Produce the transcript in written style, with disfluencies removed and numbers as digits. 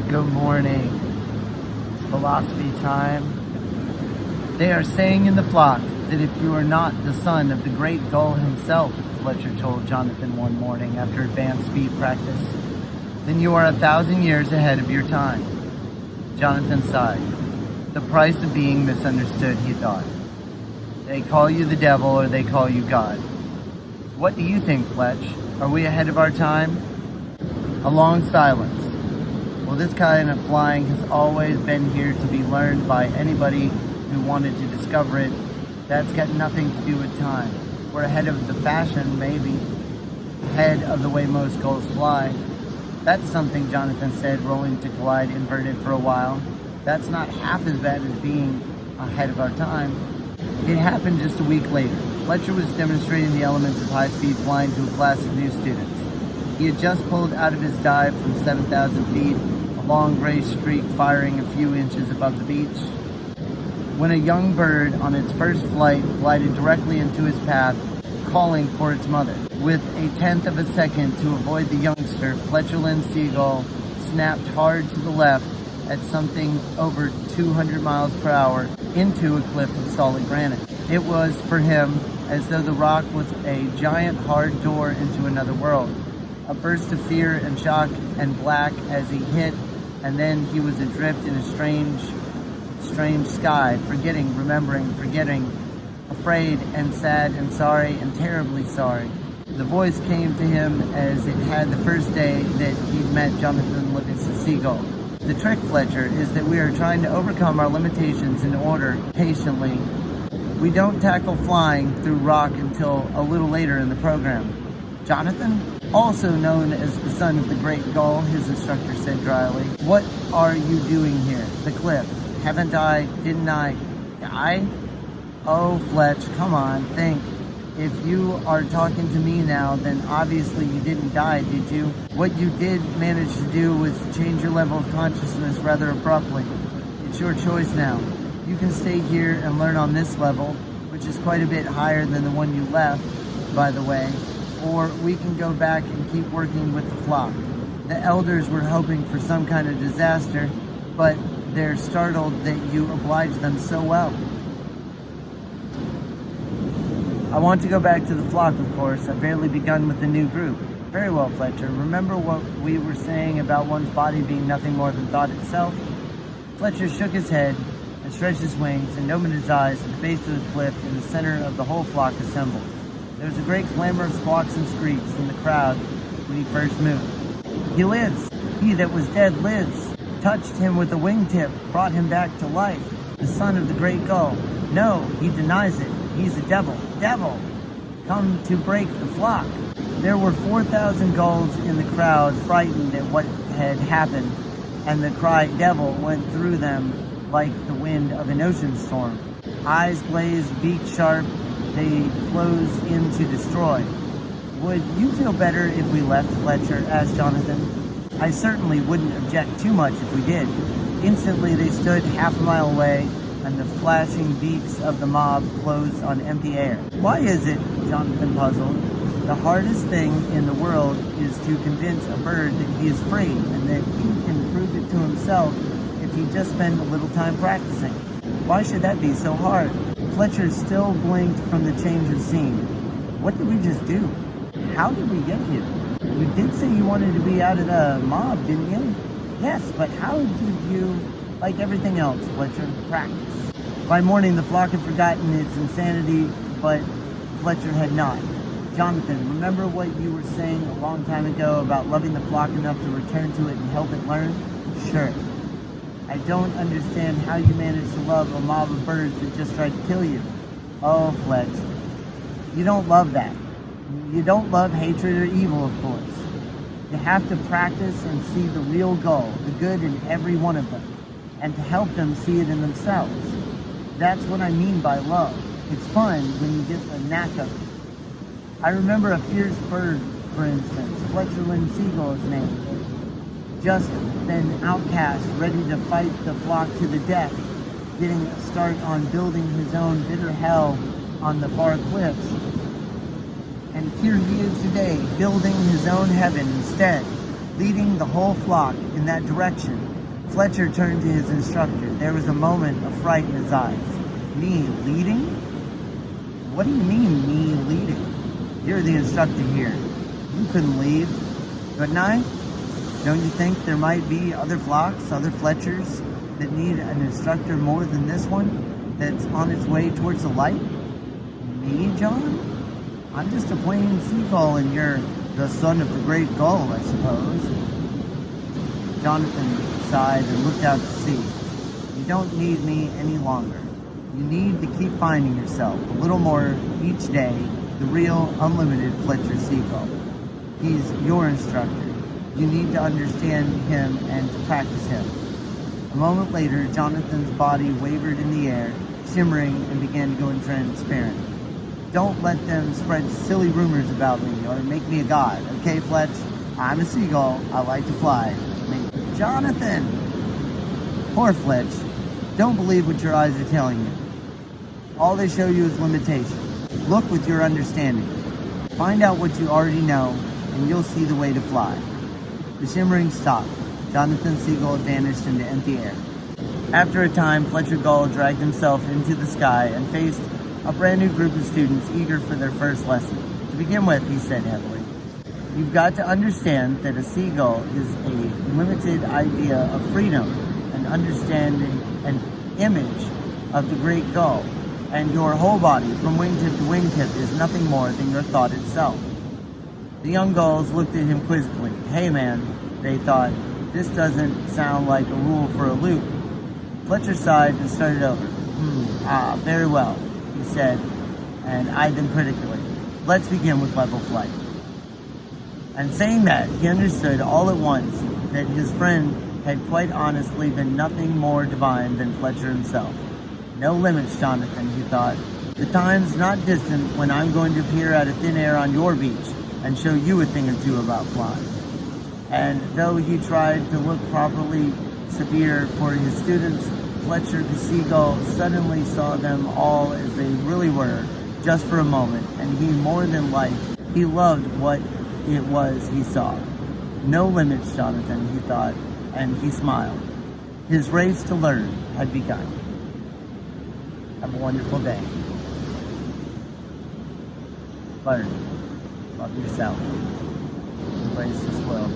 Good morning. It's philosophy time. They are saying in the flock that if you are not the son of the great gull himself, Fletcher told Jonathan one morning after advanced speed practice, then you are 1,000 years ahead of your time. Jonathan sighed. The price of being misunderstood, he thought. They call you the devil or they call you God. What do you think, Fletch? Are we ahead of our time? A long silence. Well, this kind of flying has always been here to be learned by anybody who wanted to discover it. That's got nothing to do with time. We're ahead of the fashion, maybe. Ahead of the way most gulls fly. That's something, Jonathan said, rolling to glide inverted for a while. That's not half as bad as being ahead of our time. It happened just a week later. Fletcher was demonstrating the elements of high-speed flying to a class of new students. He had just pulled out of his dive from 7,000 feet, a long gray streak firing a few inches above the beach, when a young bird on its first flight glided directly into his path, calling for its mother. With a tenth of a second to avoid the youngster, Livingston Seagull snapped hard to the left at something over 200 miles per hour into a cliff of solid granite. It was, for him, as though the rock was a giant hard door into another world. A burst of fear and shock and black as he hit, and then he was adrift in a strange sky, forgetting, afraid and sad and sorry and terribly sorry. The voice came to him as it had the first day that he'd met Jonathan Livingston Seagull. The trick, Fletcher, is that we are trying to overcome our limitations in order, patiently. We don't tackle flying through rock until a little later in the program. Jonathan, also known as the son of the great gull, his instructor said dryly. What are you doing here? The cliff. Haven't I? Didn't I? Die? Oh, Fletch, come on, think. If you are talking to me now, then obviously you didn't die, did you? What you did manage to do was change your level of consciousness rather abruptly. It's your choice now. You can stay here and learn on this level, which is quite a bit higher than the one you left, by the way, or we can go back and keep working with the flock. The elders were hoping for some kind of disaster, but they're startled that you obliged them so well. I want to go back to the flock, of course. I've barely begun with the new group. Very well, Fletcher. Remember what we were saying about one's body being nothing more than thought itself? Fletcher shook his head and stretched his wings and opened his eyes at the base of the cliff in the center of the whole flock assembled. There was a great clamor of squawks and screams in the crowd when he first moved. He lives. He that was dead lives. Touched him with a wingtip, brought him back to life. The son of the great gull. No, he denies it. He's a devil. Devil! Come to break the flock. There were 4,000 gulls in the crowd, frightened at what had happened, and the cry devil went through them like the wind of an ocean storm. Eyes glazed, beak sharp, they closed in to destroy. Would you feel better if we left, Fletcher? Asked Jonathan. I certainly wouldn't object too much if we did. Instantly they stood half a mile away, and the flashing beaks of the mob closed on empty air. Why is it, Jonathan puzzled, the hardest thing in the world is to convince a bird that he is free and that he can prove it to himself if he just spent a little time practicing? Why should that be so hard? Fletcher still blinked from the change of scene. What did we just do? How did we get here? You did say you wanted to be out of the mob, didn't you? Yes, but how did you, like everything else, Fletcher, practice? By morning, the flock had forgotten its insanity, but Fletcher had not. Jonathan, remember what you were saying a long time ago about loving the flock enough to return to it and help it learn? Sure. I don't understand how you managed to love a mob of birds that just tried to kill you. Oh, Fletch, you don't love that. You don't love hatred or evil, of course. You have to practice and see the real goal, the good in every one of them, and to help them see it in themselves. That's what I mean by love. It's fun when you get the knack of it. I remember a fierce bird, for instance, Livingston Seagull is named, just been outcast, ready to fight the flock to the death, getting a start on building his own bitter hell on the far cliffs. And here he is today, building his own heaven instead, leading the whole flock in that direction. Fletcher turned to his instructor. There was a moment of fright in his eyes. Me leading? What do you mean, me leading? You're the instructor here. You couldn't leave. Couldn't I? Don't you think there might be other flocks, other Fletchers, that need an instructor more than this one that's on its way towards the light? Me, John? I'm just a plain seagull and you're the son of the great gull, I suppose. Jonathan sighed and looked out to sea. You don't need me any longer. You need to keep finding yourself a little more each day, the real, unlimited Fletcher Seagull. He's your instructor. You need to understand him and to practice him. A moment later, Jonathan's body wavered in the air, shimmering, and began going transparent. Don't let them spread silly rumors about me or make me a god, okay, Fletch? I'm a seagull. I like to fly. Jonathan! Poor Fletch. Don't believe what your eyes are telling you. All they show you is limitation. Look with your understanding. Find out what you already know, and you'll see the way to fly. The shimmering stopped. Jonathan Seagull vanished into empty air. After a time, Fletcher Gull dragged himself into the sky and faced a brand new group of students eager for their first lesson. To begin with, he said heavily, you've got to understand that a seagull is a limited idea of freedom and understanding an image of the great gull, and your whole body, from wingtip to wingtip, is nothing more than your thought itself. The young gulls looked at him quizzically. Hey man, they thought, this doesn't sound like a rule for a loop. Fletcher sighed and started over. Very well, he said, and eyed them critically. Let's begin with level flight. And saying that, he understood all at once that his friend had quite honestly been nothing more divine than Fletcher himself. No limits, Jonathan, he thought. The time's not distant when I'm going to appear out of thin air on your beach and show you a thing or two about flying. And though he tried to look properly severe for his students, Fletcher the Seagull suddenly saw them all as they really were, just for a moment, and he more than liked, he loved what it was he saw. No limits, Jonathan, he thought, and he smiled. His race to learn had begun. Have a wonderful day. Learn. Love yourself. Embrace this world.